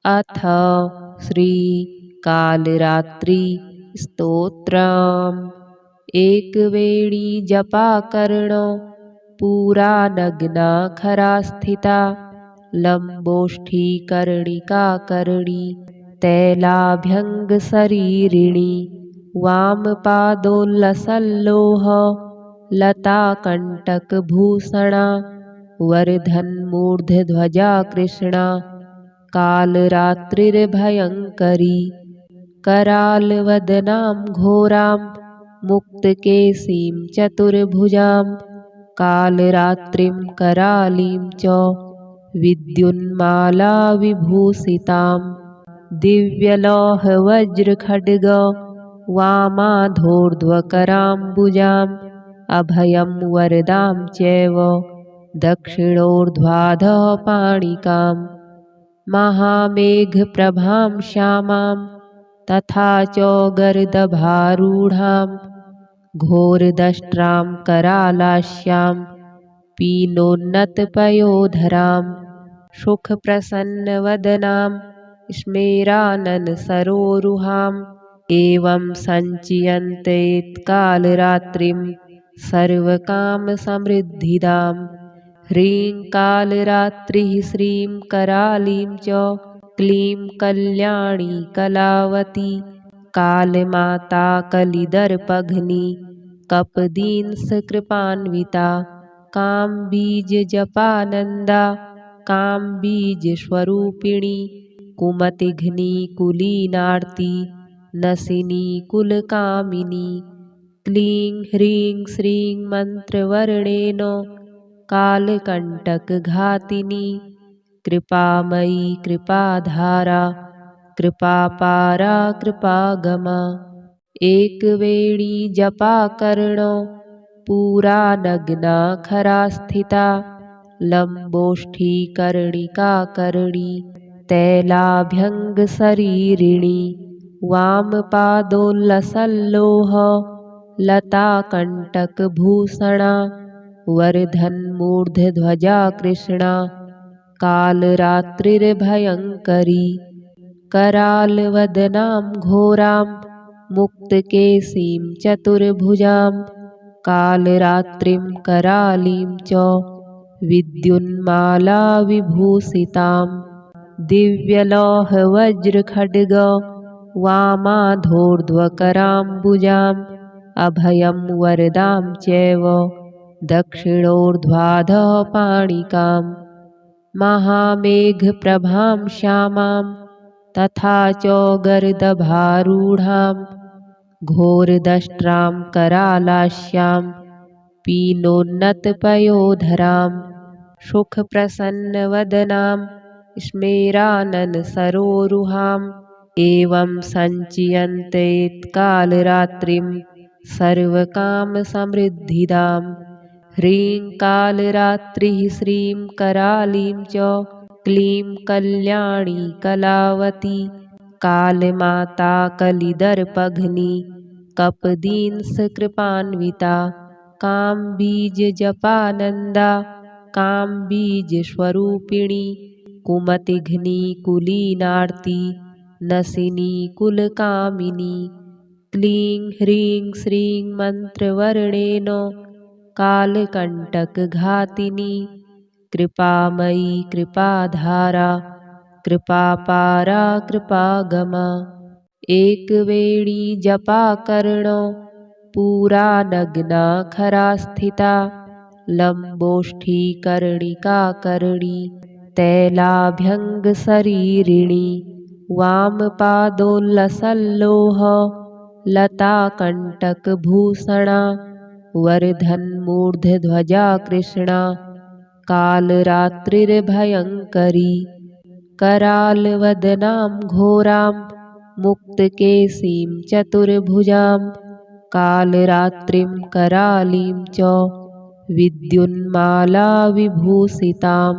अथ श्रीकालरात्रि स्तोत्रम्। एकवेणी जपाकर्णो पूरा नग्ना खरा स्थिता, लंबोष्ठी कर्णिका कर्णी तैलाभ्यंग शरीरिणी, वामपादोल्लसल्लोह लता कंटक भूषणा, वर्धन्मूर्धध्वजा कृष्णा कालरात्रिर्भयङ्करी, करालवदनां घोरां मुक्तकेशीं चतुर्भुजां, कालरात्रिं करालीं च विद्युन्माला विभूषितां, दिव्यलौहवज्रखड्ग वामाधोर्ध्वकराम्बुजाम्, अभयं वरदां चैव दक्षिणोर्ध्वाधः पाणिकाम्, महामेघप्रभां श्यामां तथा च गर्दभारूढां, घोरदष्ट्रां करालास्यां पीनोन्नतपयोधरां, सुखप्रसन्नवदनां स्मेराननसरोरुहाम्, एवं सञ्चियन्तेत्कालरात्रिं सर्वकामसमृद्धिदाम्। ह्रीं कालरात्रिः श्रीं करालीं च क्लीं कल्याणी कलावती, कालमाता कलिदर्पघ्नी कपदींसकृपान्विता, कामबीजजपानन्दा कामबीजस्वरूपिणी, कुमतिघ्नी कुलीनार्ती नसिनी कुलकामिनी, क्लीं ह्रीं श्रीं मन्त्रवर्णेन कालकण्टकघातिनी, कृपामयी कृपाधारा कृपापारा कृपागमा, एकवेणी जपाकर्णो पूरा नग्ना खरा स्थिता, लंबोष्ठी कर्णिका कर्णी तैलाभ्यंग शरीरिणी, वामपादोल्लसल्लोह लता कंटक भूषणा, वर्धन्मूर्धध्वजा कृष्णा कालरात्रिर्भयङ्करी, करालवदनां घोरां मुक्तकेशीं चतुर्भुजां, कालरात्रिं करालीं च विद्युन्माला विभूषितां, दिव्यलौहवज्रखड्ग वामाधोर्ध्वकराम्बुजाम्, अभयं वरदां चैव दक्षिणोर्ध्वाधः पाणिकाम्, महामेघप्रभां श्यामां तथा च गर्दभारूढां, घोरदष्ट्रां करालास्यां पीनोन्नतपयोधरां, सुखप्रसन्नवदनां स्मेराननसरोरुहाम्, एवं सञ्चियन्तेत्कालरात्रिं सर्वकामसमृद्धिदाम्। ह्रीं कालरात्रिः श्रीं करालीं च क्लीं कल्याणी कलावती, कालमाता कलिदर्पघ्नी कपदींसकृपान्विता, कामबीजजपानन्दा कामबीजस्वरूपिणी, कुमतिघ्नी कुलीनार्ती नसिनी कुलकामिनी, क्लीं ह्रीं श्रीं मन्त्रवर्णेन कालकण्टकघातिनी, कृपामयी कृपाधारा कृपापारा कृपागमा, एकवेणी जपाकर्णो पूरा नग्ना खरा स्थिता, लंबोष्ठी कर्णिका कर्णी तैलाभ्यंग शरीरिणी, वामपादोल्लसल्लोह लता कंटक भूषणा, वर्धन्मूर्धध्वजा कृष्णा कालरात्रिर्भयङ्करी, करालवदनां घोरां मुक्तकेशीं चतुर्भुजां, कालरात्रिं करालीं च विद्युन्माला विभूषितां,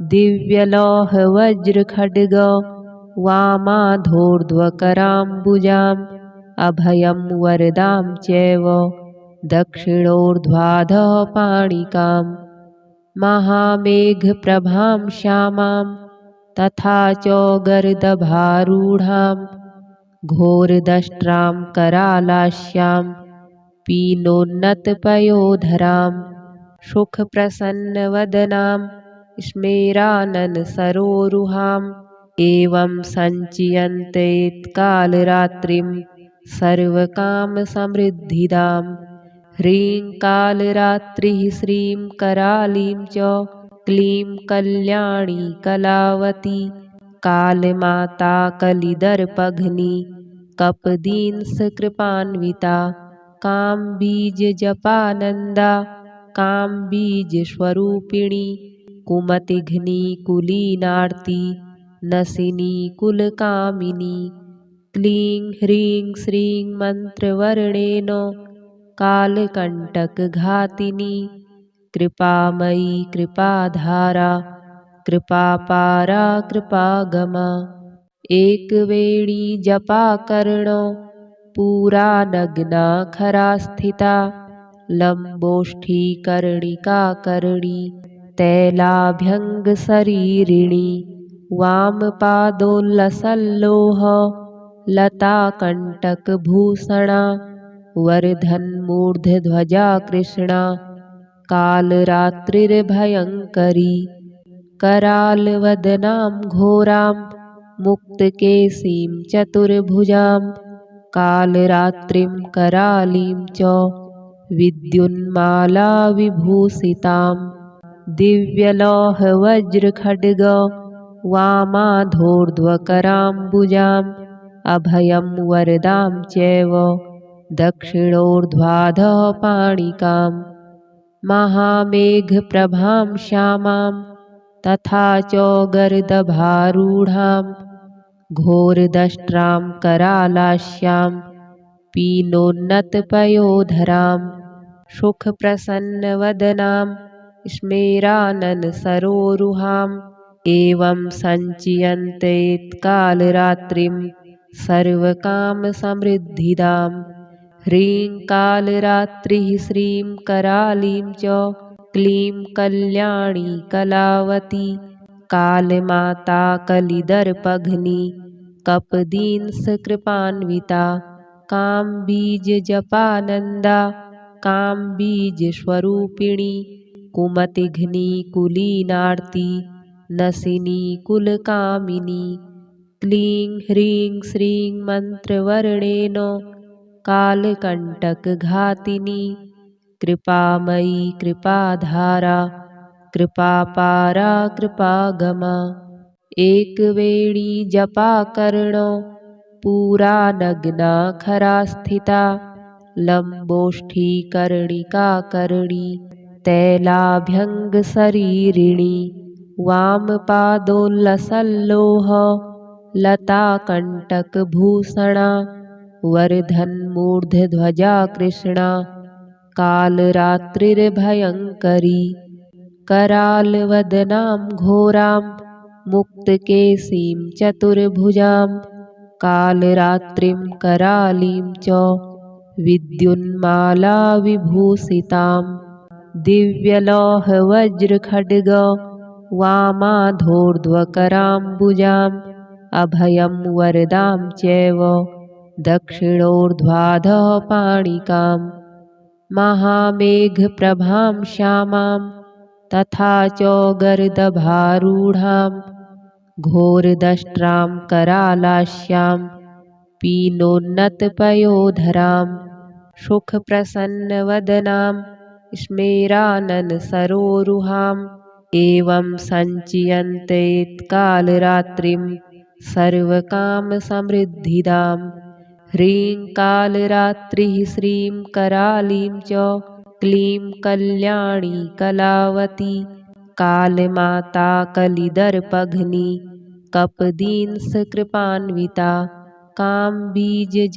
दिव्यलौहवज्रखड्ग वामाधोर्ध्वकराम्बुजाम्, अभयं वरदां चैव दक्षिणोर्ध्वाधः पाणिकाम्, महामेघप्रभां श्यामां तथा च गर्दभारूढां घोरदष्ट्रां करालास्यां पीनोन्नतपयोधरां सुखप्रसन्नवदनां स्मेराननसरोरुहाम् एवं सञ्चियन्तेत्कालरात्रिं सर्वकामसमृद्धिदां ह्रीं कालरात्रिः श्रीं करालीं च क्लीं कल्याणी कलावती कालमाता कलिदर्पघ्नी कपदींसकृपान्विता कामबीजजपानन्दा कामबीजस्वरूपिणी कुमतिघ्नी कुलीनार्ती नसिनी कुलकामिनी क्लीं ह्रीं श्रीं मन्त्रवर्णेन कालकण्टकघातिनी कृपामयी कृपाधारा कृपापारा कृपागमा एकवेणी जपाकर्ण पूरा नग्ना खरा स्थिता लम्बोष्ठी कर्णिकाकर्णी तैलाभ्यङ्गशरीरिणी वामपादोल्लसल्लोह लताकण्टकभूषणा वर्धन्मूर्धध्वजा कृष्णा कालरात्रिर्भयङ्करी करालवदनां घोरां मुक्तकेशीं चतुर्भुजां कालरात्रिं करालीं च विद्युन्मालाविभूषितां दिव्यलोहवज्रखड्ग वामाधोर्ध्वकराम्बुजाम् अभयं वरदां चैव दक्षिणोर्ध्वाधः पाणिकां महामेघप्रभां श्यामां तथा च गर्दभारूढां घोरदष्ट्रां करालास्यां पीनोन्नतपयोधरां सुखप्रसन्नवदनां स्मेराननसरोरुहाम् एवं सञ्चियन्तेत्कालरात्रिं सर्वकामसमृद्धिदां ह्रीं कालरात्रिः श्रीं करालीं च क्लीं कल्याणी कलावती कालमाता कलिदर्पघ्नी कपदींसकृपान्विता कामबीजजपानन्दा कामबीजस्वरूपिणी कुमतिघ्नी कुलीनार्ती नसिनी कुलकामिनी क्लीं ह्रीं श्रीं मन्त्रवर्णेन कालकण्टकघातिनी कृपामयी कृपाधारा कृपापारा कृपागमा एकवेणी जपाकर्ण पूरा नग्ना खरा स्थिता लम्बोष्ठी कर्णिकाकर्णी तैलाभ्यङ्गशरीरिणी वामपादोल्लसल्लोह लताकण्टकभूषणा वर्धन्मूर्धध्वजा कृष्णा कालरात्रिर्भयङ्करी करालवदनां घोरां मुक्तकेशीं चतुर्भुजां कालरात्रिं करालीं च विद्युन्मालाविभूषितां दिव्यलोहवज्रखड्ग वामाधोर्ध्वकराम्बुजाम् अभयं वरदां चैव दक्षिणोर्ध्वाधः पाणिकां महामेघप्रभां श्यामां तथा च गर्दभारूढां घोरदष्ट्रां करालास्यां पीनोन्नतपयोधरां सुखप्रसन्नवदनां स्मेराननसरोरुहाम् एवं सञ्चियन्तेत्कालरात्रिं सर्वकामसमृद्धिदां ह्रीं कालरात्रिः श्रीं करालीं च क्लीं कल्याणी कलावती कालमाता कलिदर्पघ्नी कपदींसकृपान्विता कामबीजजपानन्दा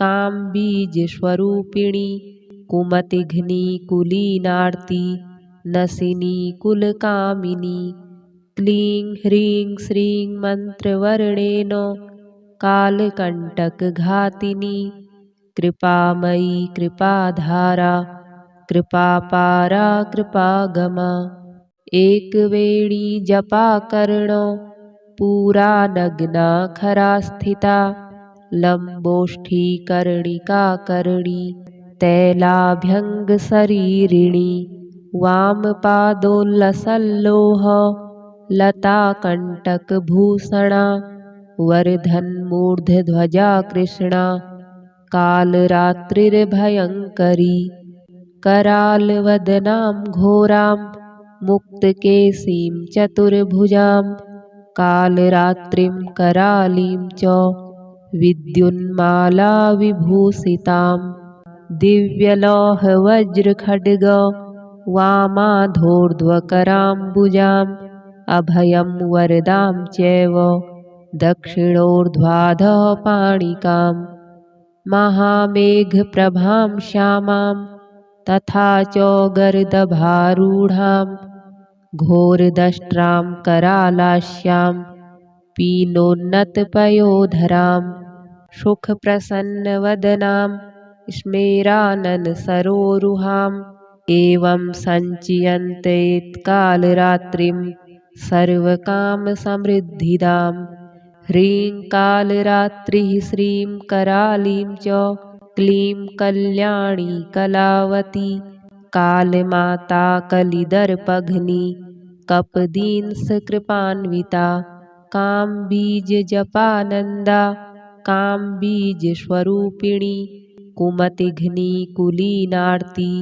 कामबीजस्वरूपिणी कुमतिघ्नी कुलीनार्ती नसिनी कुलकामिनी क्लीं ह्रीं श्रीं मन्त्रवर्णेन कालकण्टकघातिनी कृपामयी कृपाधारा कृपापारा कृपागमा एकवेणी जपाकर्णो पूरा नग्ना खरा स्थिता लंबोष्ठी कर्णिका कर्णी तैलाभ्यंग शरीरिणी वामपादोल्लसल्लोह लता कंटक भूषणा वर्धन्मूर्धध्वजा कृष्णा कालरात्रिर्भयङ्करी करालवदनां घोरां मुक्तकेशीं चतुर्भुजां कालरात्रिं करालीं च विद्युन्माला विभूषितां दिव्यलोहवज्रखड्ग वामाधोर्ध्वकराम्बुजाम् अभयं वरदां चैव दक्षिणोर्ध्वाधः पाणिकां महामेघप्रभां श्यामां तथा च गर्दभारूढां घोरदष्ट्रां करालास्यां पीनोन्नतपयोधरां सुखप्रसन्नवदनां स्मेराननसरोरुहाम् एवं सञ्चियन्तेत्कालरात्रिं सर्वकामसमृद्धिदां ह्रीं कालरात्रिः श्रीं करालीं च क्लीं कल्याणी कलावती कालमाता कलिदर्पघ्नी कपदींसकृपान्विता कामबीजजपानन्दा कामबीजस्वरूपिणी कुमतिघ्नी कुलीनार्ती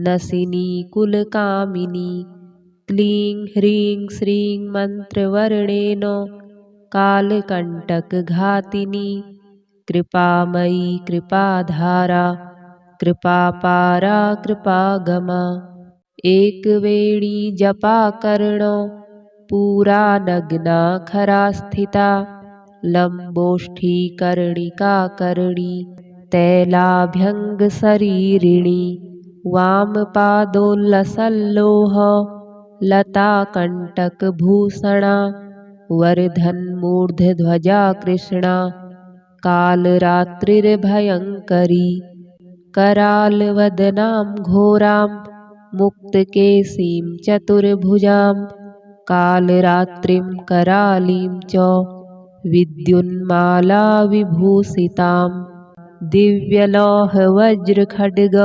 नसिनी कुलकामिनी क्लीं ह्रीं श्रीं मन्त्रवर्णेन कालकण्टकघातिनी कृपामयी कृपाधारा कृपापारा कृपागमा एकवेणी जपाकर्णो पूरा नग्ना खरा स्थिता लंबोष्ठी कर्णिका कर्णी तैलाभ्यंग शरीरिणी वामपादोल्लसल्लोह लता कंटकभूषणा वर्धन्मूर्धध्वजा कृष्णा कालरात्रिर्भयङ्करी करालवदनां घोरां मुक्तकेशीं चतुर्भुजां कालरात्रिं करालीं च विद्युन्माला विभूषितां दिव्यलोहवज्रखड्ग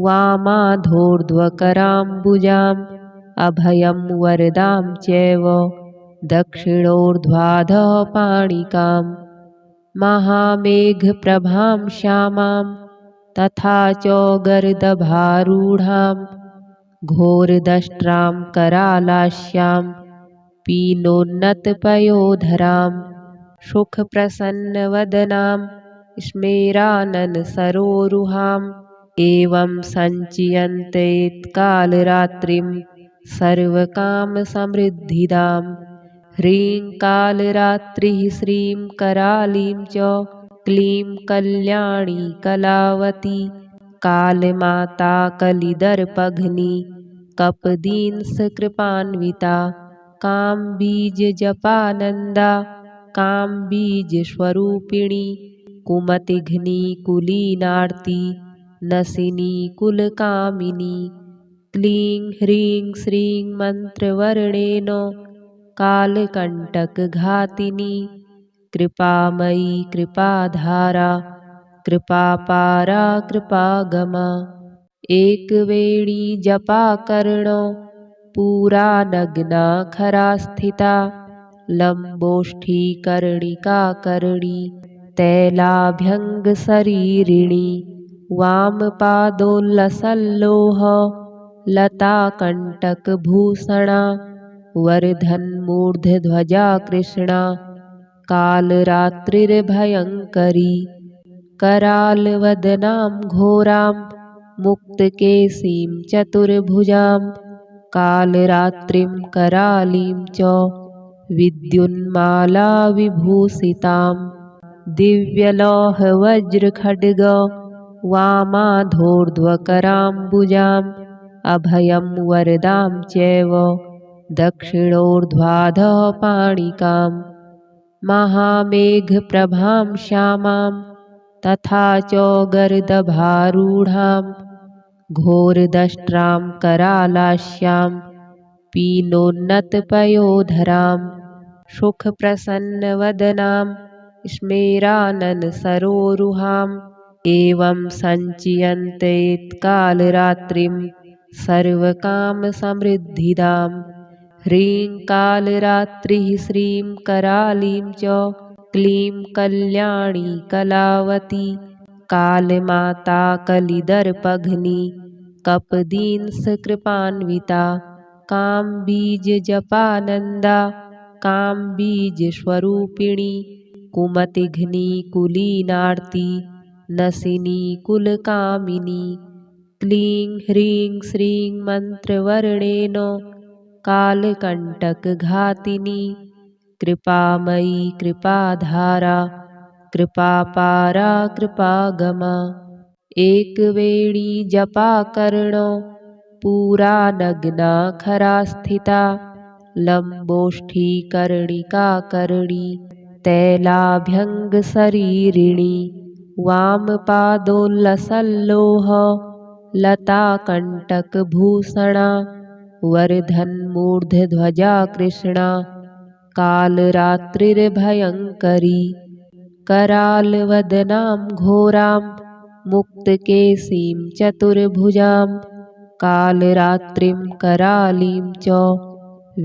वामाधोर्ध्वकराम्बुजाम् अभयं वरदां चैव दक्षिणोर्ध्वाधः पाणिकां महामेघप्रभां श्यामां तथा च गर्दभारूढां घोरदष्ट्रां करालास्यां पीनोन्नतपयोधरां सुखप्रसन्नवदनां स्मेराननसरोरुहाम् एवं सञ्चियन्तेत्कालरात्रिं सर्वकामसमृद्धिदां ह्रीं कालरात्रिः श्रीं करालीं च क्लीं कल्याणी कलावती कालमाता कलिदर्पघ्नी कपदींसकृपान्विता कामबीजजपानन्दा कामबीजस्वरूपिणी कुमतिघ्नी कुलीनार्ती नसिनी कुलकामिनी क्लीं ह्रीं श्रीं मन्त्रवर्णेन कालकण्टकघातिनी कृपामयी कृपाधारा कृपापारा कृपागमा एकवेणी जपाकर्णो पूरा नग्ना खरा स्थिता लंबोष्ठी कर्णिका कर्णी तैलाभ्यंग शरीरिणी वामपादोल्लसल्लोह लता कंटकभूषणा वर्धन्मूर्धध्वजा कृष्णा कालरात्रिर्भयङ्करी करालवदनां घोरां मुक्तकेशीं चतुर्भुजां कालरात्रिं करालीं च विद्युन्माला विभूषितां दिव्यलोहवज्रखड्ग वामाधोर्ध्वकराम्बुजाम् अभयं वरदां चैव दक्षिणोर्ध्वाधः पाणिकां महामेघप्रभां श्यामां तथा च गर्दभारूढां घोरदष्ट्रां करालास्यां पीनोन्नतपयोधरां सुखप्रसन्नवदनां स्मेराननसरोरुहाम् एवं सञ्चियन्तेत्कालरात्रिं सर्वकामसमृद्धिदां ह्रीं कालरात्रिः श्रीं करालीं च क्लीं कल्याणी कलावती कालमाता कलिदर्पघ्नी कपदींसकृपान्विता कामबीजजपानन्दा कामबीजस्वरूपिणी कुमतिघ्नी कुलीनार्ती नसिनी कुलकामिनी क्लीं ह्रीं श्रीं मन्त्रवर्णेन कालकण्टकघातिनी कृपामयी कृपाधारा कृपापारा कृपागमा एकवेणी जपाकर्णो पूरा नग्ना खरा स्थिता लम्बोष्ठीकर्णिकाकर्णी तैलाभ्यङ्गशरीरिणी वामपादोल्लसल्लोह लताकण्टकभूषणा वर्धन्मूर्धध्वजा कृष्णा कालरात्रिर्भयङ्करी करालवदनां घोरां मुक्तकेशीं चतुर्भुजां कालरात्रिं करालीं च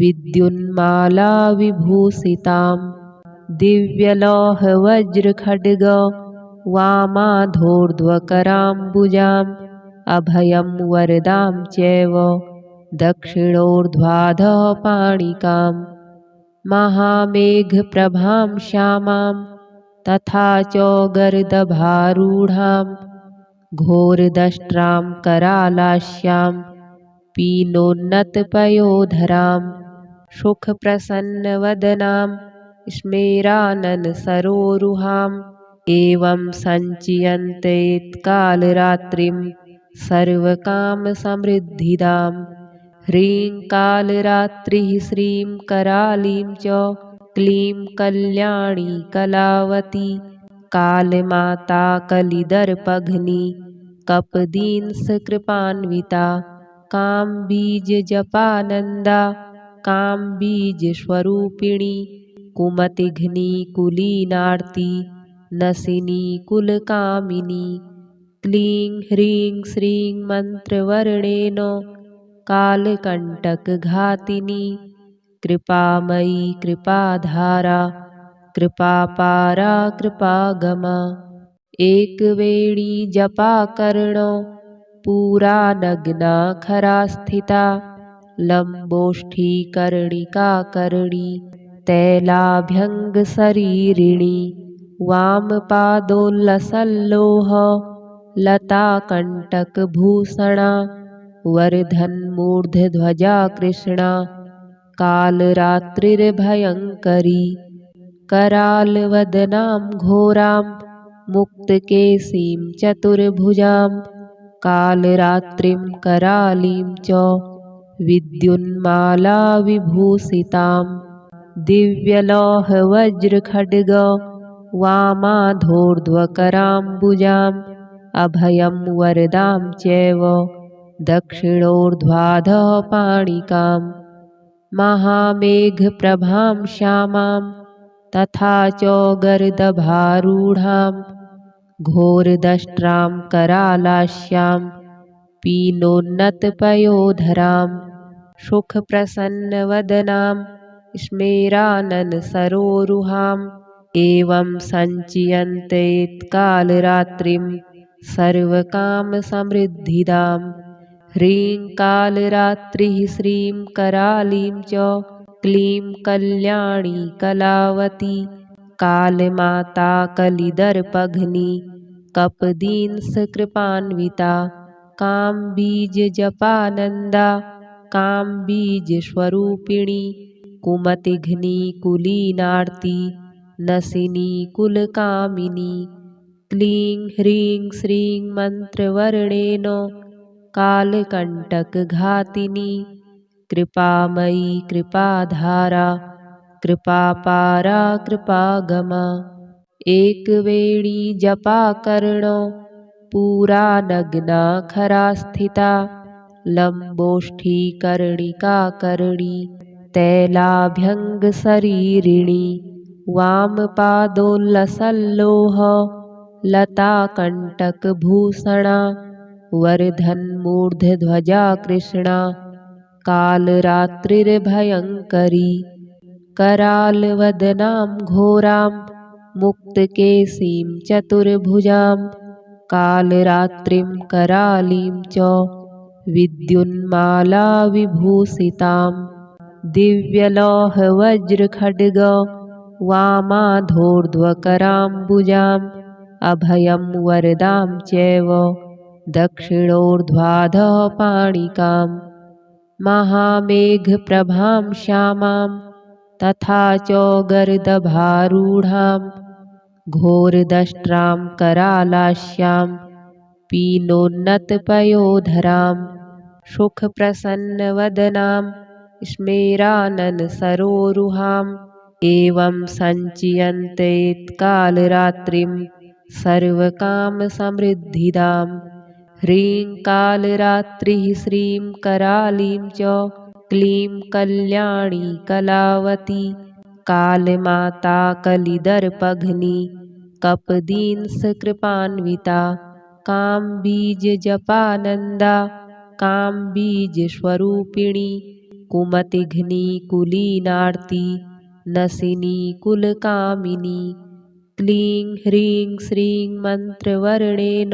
विद्युन्मालाविभूषितां दिव्यलोहवज्रखड्ग वामाधोर्ध्वकराम्बुजाम् अभयं वरदां चैव दक्षिणोर्ध्वाधपाणिकां महामेघप्रभां श्यामां तथा च गर्दभारूढां घोरदष्ट्रां करालास्यां पीनोन्नतपयोधरां सुखप्रसन्नवदनां स्मेराननसरोरुहाम् एवं सञ्चियन्तेत्कालरात्रिं सर्वकामसमृद्धिदां ह्रीं कालरात्रिः श्रीं करालीं च क्लीं कल्याणी कलावती कालमाता कलिदर्पघ्नी कपदींसकृपान्विता कामबीजजपानन्दा कामबीजस्वरूपिणी कुमतिघ्नी कुलीनार्ती नसिनी कुलकामिनी क्लीं ह्रीं श्रीं मन्त्रवर्णेन कालकण्टकघातिनी कृपामयी कृपाधारा कृपापारा कृपागमा एकवेणी जपाकर्णो पूरा नग्ना खरा स्थिता लम्बोष्ठीकर्णिकाकर्णी तैलाभ्यङ्गशरीरिणी वामपादोल्लसल्लोह लताकण्टकभूषणा वर्धन्मूर्धध्वजा कृष्णा कालरात्रिर्भयङ्करी करालवदनां घोरां मुक्तकेशीं चतुर्भुजां कालरात्रिं करालीं च विद्युन्मालाविभूषितां दिव्यलोहवज्रखड्ग वामाधोर्ध्वकराम्बुजाम् अभयं वरदां चैव दक्षिणोर्ध्वाधपाणिकां महामेघप्रभां श्यामां तथा च गर्दभारूढां घोरदष्ट्रां करालास्यां पीनोन्नतपयोधरां सुखप्रसन्नवदनां स्मेराननसरोरुहाम् एवं सञ्चियन्तेत्कालरात्रिं सर्वकामसमृद्धिदां ह्रीं कालरात्रिः श्रीं करालीं च क्लीं कल्याणी कलावती कालमाता कलिदर्पघ्नी कपदींसकृपान्विता कामबीजजपानन्दा कामबीजस्वरूपिणी कुमतिघ्नी कुलीनार्ती नसिनी कुलकामिनी क्लीं ह्रीं श्रीं मन्त्रवर्णेन कालकण्टकघातिनी कृपामयी कृपाधारा कृपापारा कृपागमा एकवेणी जपाकर्णो पूरा नग्ना खरा स्थिता लम्बोष्ठीकर्णिकाकर्णी तैलाभ्यङ्गशरीरिणी वामपादोल्लसल्लोह लताकण्टकभूषणा वर्धन्मूर्धध्वजा कृष्णा कालरात्रिर्भयङ्करी करालवदनां घोरां मुक्तकेशीं चतुर्भुजां कालरात्रिं करालीं च विद्युन्मालाविभूषितां दिव्यलोहवज्रखड्ग वामाधोर्ध्वकराम्बुजाम् अभयं वरदां चैव दक्षिणोर्ध्वाधः पाणिकां महामेघप्रभां श्यामां तथा च गर्दभारूढां घोरदष्ट्रां करालास्यां पीनोन्नतपयोधरां सुखप्रसन्नवदनां स्मेराननसरोरुहाम् एवं सञ्चियन्तेत्कालरात्रिं सर्वकामसमृद्धिदां ह्रीं कालरात्रिः श्रीं करालीं च क्लीं कल्याणी कलावती कालमाता कलिदर्पघ्नी कपदींसकृपान्विता कामबीजजपानन्दा कामबीजस्वरूपिणी कुमतिघ्नी कुलीनार्ती नसिनी कुलकामिनी क्लीं ह्रीं श्रीं मन्त्रवर्णेन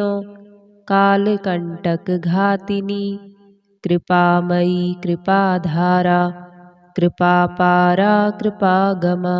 कालकण्टकघातिनी कृपामयी कृपाधारा कृपापारा कृपागमा।